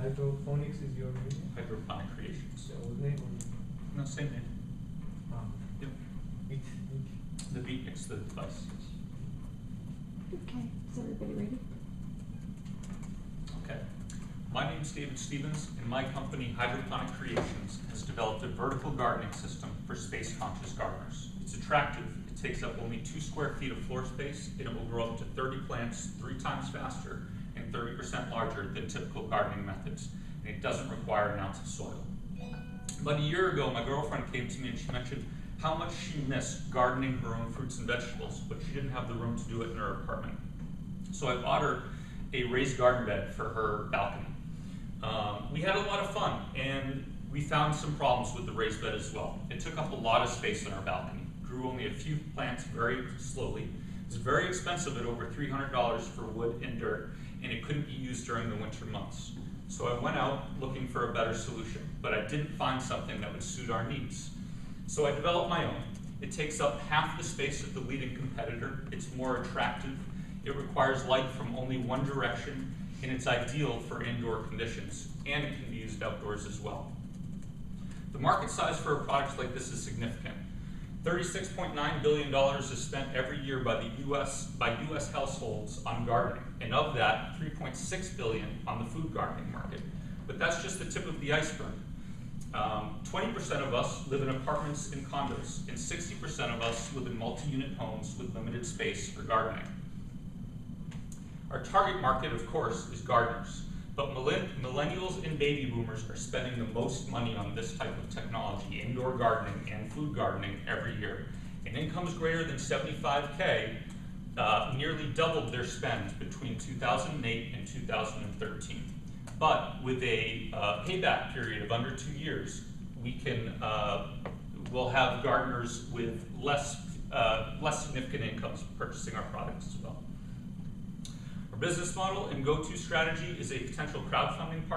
Hydroponics is your name? Hydroponic Creations. The old name or? No, same name. Yep. Which? The beatnik's the device. Okay, is everybody ready? Okay. My name's David Stevens, and my company, Hydroponic Creations, has developed a vertical gardening system for space-conscious gardeners. It's attractive. It takes up only 2 square feet of floor space, and it will grow up to 30 plants 3 times faster and 30% larger than typical gardening methods, and it doesn't require an ounce of soil. About a year ago, my girlfriend came to me and she mentioned how much she missed gardening her own fruits and vegetables, but she didn't have the room to do it in her apartment. So I bought her a raised garden bed for her balcony. We had a lot of fun, and we found some problems with the raised bed as well. It took up a lot of space on our balcony, grew only a few plants very slowly. It was very expensive at over $300 for wood and dirt, and it couldn't be used during the winter months. So I went out looking for a better solution, but I didn't find something that would suit our needs. So I developed my own. It takes up half the space of the leading competitor. It's more attractive. It requires light from only one direction, and it's ideal for indoor conditions, and it can be used outdoors as well. The market size for a product like this is significant. $36.9 billion is spent every year by US households on gardening, and of that, $3.6 billion on the food gardening market. But that's just the tip of the iceberg. 20% of us live in apartments and condos, and 60% of us live in multi-unit homes with limited space for gardening. Our target market, of course, is gardeners, but millennials and baby boomers are spending the most money on this type of technology, indoor gardening and food gardening, every year. And incomes greater than $75K nearly doubled their spend between 2008 and 2013. But with a payback period of under 2 years, we'll have gardeners with less significant incomes purchasing our products as well. Our business model and go-to strategy is a potential crowdfunding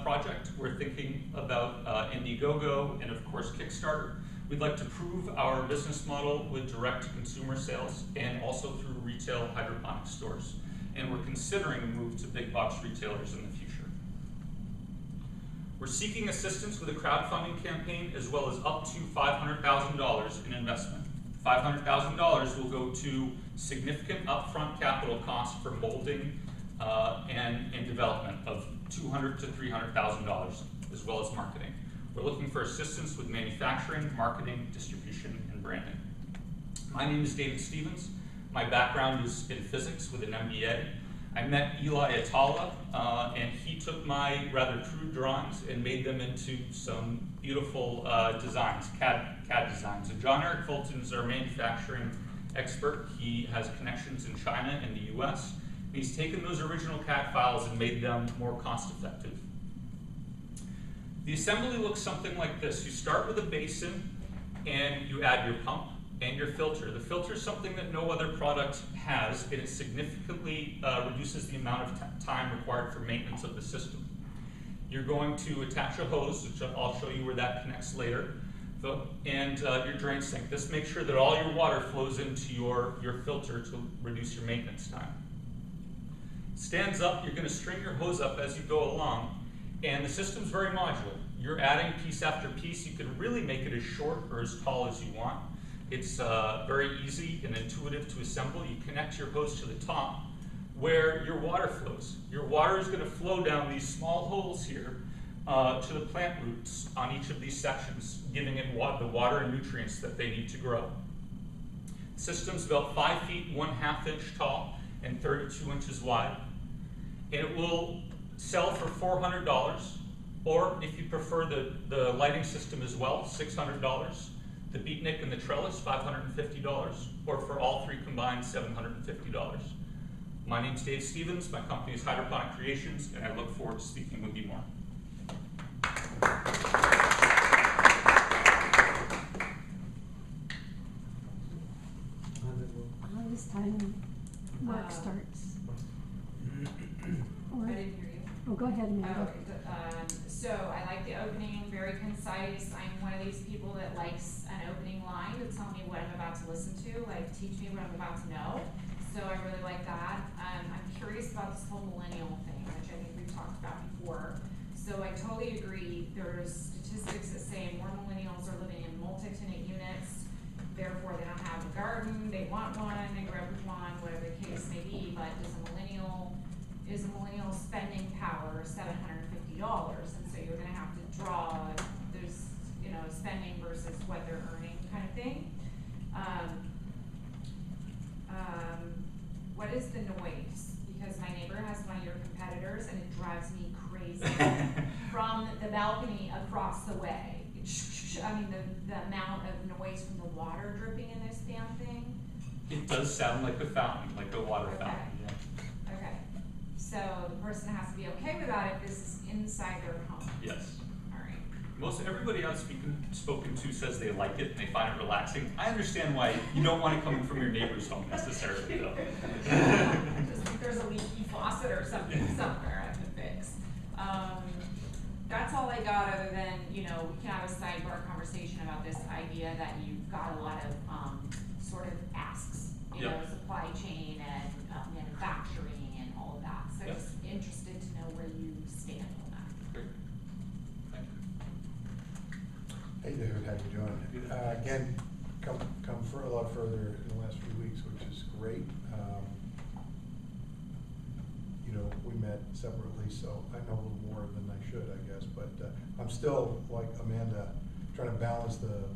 project. We're thinking about Indiegogo and, of course, Kickstarter. We'd like to prove our business model with direct-to-consumer sales and also through retail hydroponic stores. And we're considering a move to big box retailers in the future. We're seeking assistance with a crowdfunding campaign as well as up to $500,000 in investment. $500,000 will go to significant upfront capital costs for molding and development of $200,000 to $300,000, as well as marketing. We're looking for assistance with manufacturing, marketing, distribution, and branding. My name is David Stevens. My background is in physics with an MBA. I met Eli Atala, and he took my rather crude drawings and made them into some beautiful designs, CAD designs. And John Eric Fulton is our manufacturing expert. He has connections in China and the US. He's taken those original CAD files and made them more cost effective. The assembly looks something like this. You start with a basin and you add your pump and your filter. The filter is something that no other product has, and it significantly reduces the amount of time required for maintenance of the system. You're going to attach a hose, which I'll show you where that connects later, and your drain sink. This makes sure that all your water flows into your filter to reduce your maintenance time. Stands up, you're going to string your hose up as you go along, and the system's very modular. You're adding piece after piece. You can really make it as short or as tall as you want. It's very easy and intuitive to assemble. You connect your hose to the top where your water flows. Your water is going to flow down these small holes here to the plant roots on each of these sections, giving it the water and nutrients that they need to grow. The system's about 5 feet 1/2 inch tall and 32 inches wide. And it will sell for $400, or if you prefer the lighting system as well, $600. The beatnik and the trellis, $550, or for all three combined, $750. My name's Dave Stevens, my company is Hydroponic Creations, and I look forward to speaking with you more. This time, Mark starts. I didn't hear you. Oh, go ahead, Amanda. So I like the opening, very concise. I'm one of these people that likes an opening line to tell me what I'm about to listen to, like teach me what I'm about to know. So I really like that. I'm curious about this whole millennial thing, which I think we've talked about before. So I totally agree, there's statistics that say more millennials are living in multi-tenant units, therefore they don't have a garden, they want one, they grew up with one, whatever the case may be, but is a millennial spending power $750? And so you're gonna have to draw, there's, spending versus what they're earning kind of thing. What is the noise? Because my neighbor has one of your competitors and it drives me crazy. From the balcony across the way. I mean, the amount of noise from the water dripping in this damn thing. It does sound like a fountain, like a water Okay. fountain, yeah. Okay, so the person has to be okay with that if this is inside their home. Yes. Alright. Everybody I've spoken to says they like it and they find it relaxing. I understand why you don't want it coming from your neighbor's home necessarily, though. Just think there's a leaky faucet or something somewhere I can fix. That's all I got, other than, we can have a sidebar conversation about this idea that you've got a lot of, sort of asks, Yep. supply chain and manufacturing and all of that. So Yep. just interested to know where you stand on that. Great. Thank you. Hey David, how you doing? Again, come for a lot further in the last few weeks, which is great. We met separately, so I know a little more than I should, I guess, but I'm still, like Amanda, trying to balance the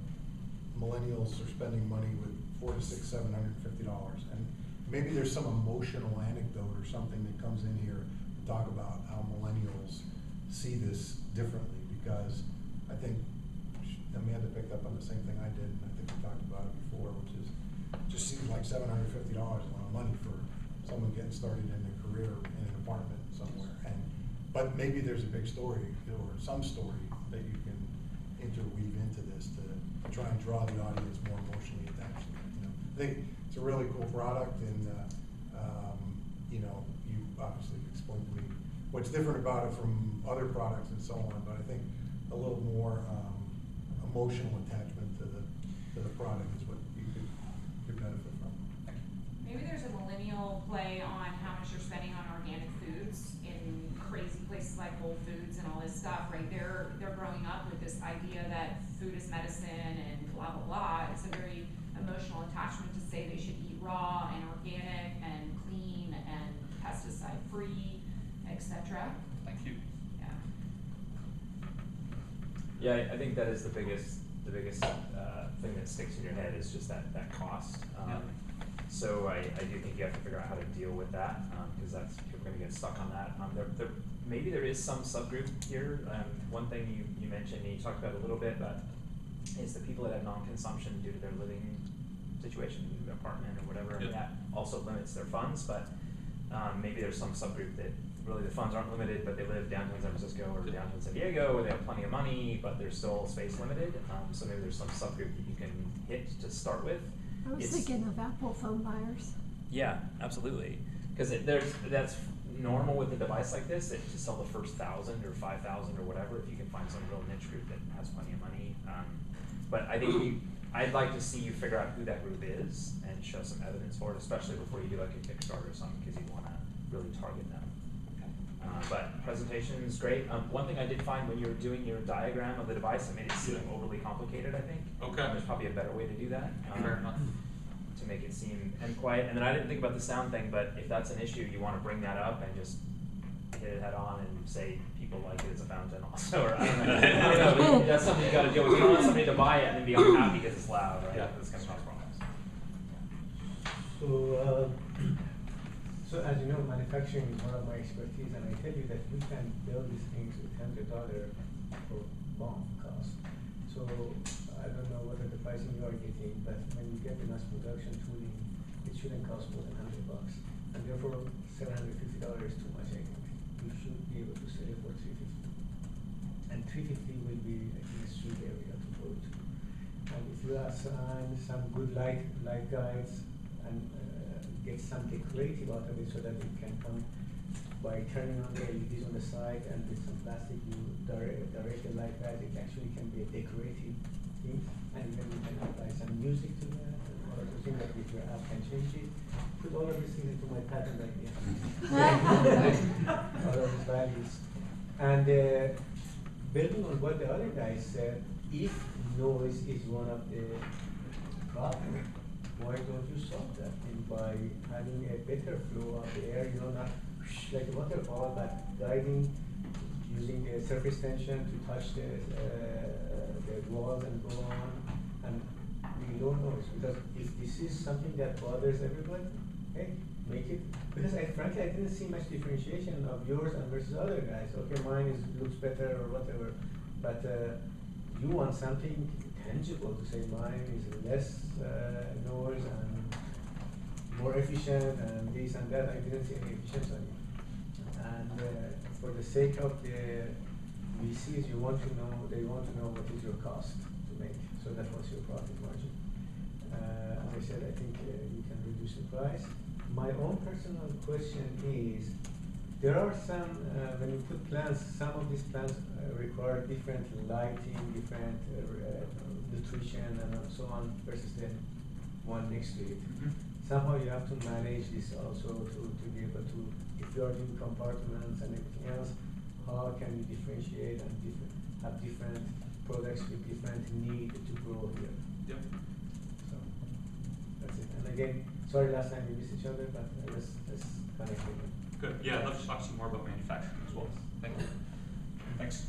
millennials are spending money with $400 to $750, and maybe there's some emotional anecdote or something that comes in here to talk about how millennials see this differently, because I think Amanda picked up on the same thing I did, and I think we talked about it before, which is, it just seems like $750 is a lot of money for someone getting started in a career in an apartment somewhere. But maybe there's a big story or some story that you can interweave into this to try and draw the audience more emotionally attached to it. I think it's a really cool product, and you obviously explained to me what's different about it from other products and so on. But I think a little more emotional attachment to the product is what you could benefit from. Maybe there's a millennial play on how much you're spending on organic foods in crazy places like Whole Foods and all this stuff, right? They're growing up with this idea that food is medicine and blah, blah, blah. It's a very emotional attachment to say they should eat raw and organic and clean and pesticide-free, etc. Thank you. Yeah. Yeah, I think that is the biggest thing that sticks in your head is just that cost. Yeah. So I do think you have to figure out how to deal with that, because that's, you're gonna get stuck on that. Maybe there is some subgroup here. One thing you mentioned, and you talked about a little bit, but is the people that have non-consumption due to their living situation, apartment or whatever, and Yep. that also limits their funds, but maybe there's some subgroup that really the funds aren't limited, but they live downtown San Francisco or downtown San Diego, or they have plenty of money, but they're still space limited. So maybe there's some subgroup that you can hit to start with. I was thinking of Apple phone buyers. Yeah, absolutely. Because that's normal with a device like this, to sell the first 1,000 or 5,000 or whatever, if you can find some real niche group that has plenty of money. But I think I'd like to see you figure out who that group is and show some evidence for it, especially before you do like a Kickstarter or something, because you want to really target them. But presentation is great. One thing I did find when you were doing your diagram of the device, it made it seem overly complicated, I think. Okay. There's probably a better way to do that. Fair enough. To make it seem and quiet. And then I didn't think about the sound thing, but if that's an issue, you want to bring that up and just hit it head on and say people like it as a fountain also. Or I don't know. I don't know. That's something you got to deal with. You don't want somebody to buy it and then be unhappy because it's loud, right? Yeah. That's going to cause problems. So as you know, manufacturing is one of my expertise, and I tell you that we can build these things with $100 for BOM cost. So I don't know whether the pricing you are getting, but when you get the mass production tooling, it shouldn't cost more than $100, and therefore $750 is too much. I think you should be able to sell it for $350, and $350 will be a street area to go to. And if you assign some good light guides and get something creative out of it so that it can come by turning on the LEDs on the side, and with some plastic you direct the light guide, it actually can be a decorative thing, and then you can apply some music to that and all of the things that with your app can change it. Put all of these things into my patent idea. All of these values. And building on what the other guy said, if noise is one of the problems, why don't you solve that? And by having a better flow of the air, you know, not like a waterfall, but guiding, using the surface tension to touch the walls and go on, and we don't know. Because if this is something that bothers everybody, hey, make it, because frankly, I didn't see much differentiation of yours and versus other guys. Okay, mine looks better or whatever, but you want something tangible to say mine is less noise and more efficient and this and that. I didn't see any efficiency on it. And for the sake of the VCs, they want to know what is your cost to make. So that was your profit margin. As I said, I think you can reduce the price. My own personal question is, there are some, when you put plants, some of these plants require different lighting, different nutrition and so on versus the one next to it. Somehow you have to manage this also to be able to, if you are doing compartments and everything else, how can you differentiate and have different products with different need to grow here? Yep. So that's it. And again, sorry last time we missed each other, but let's connect again. Good. Yeah, I'd love to talk to you more about manufacturing as well. Thank you. Thanks.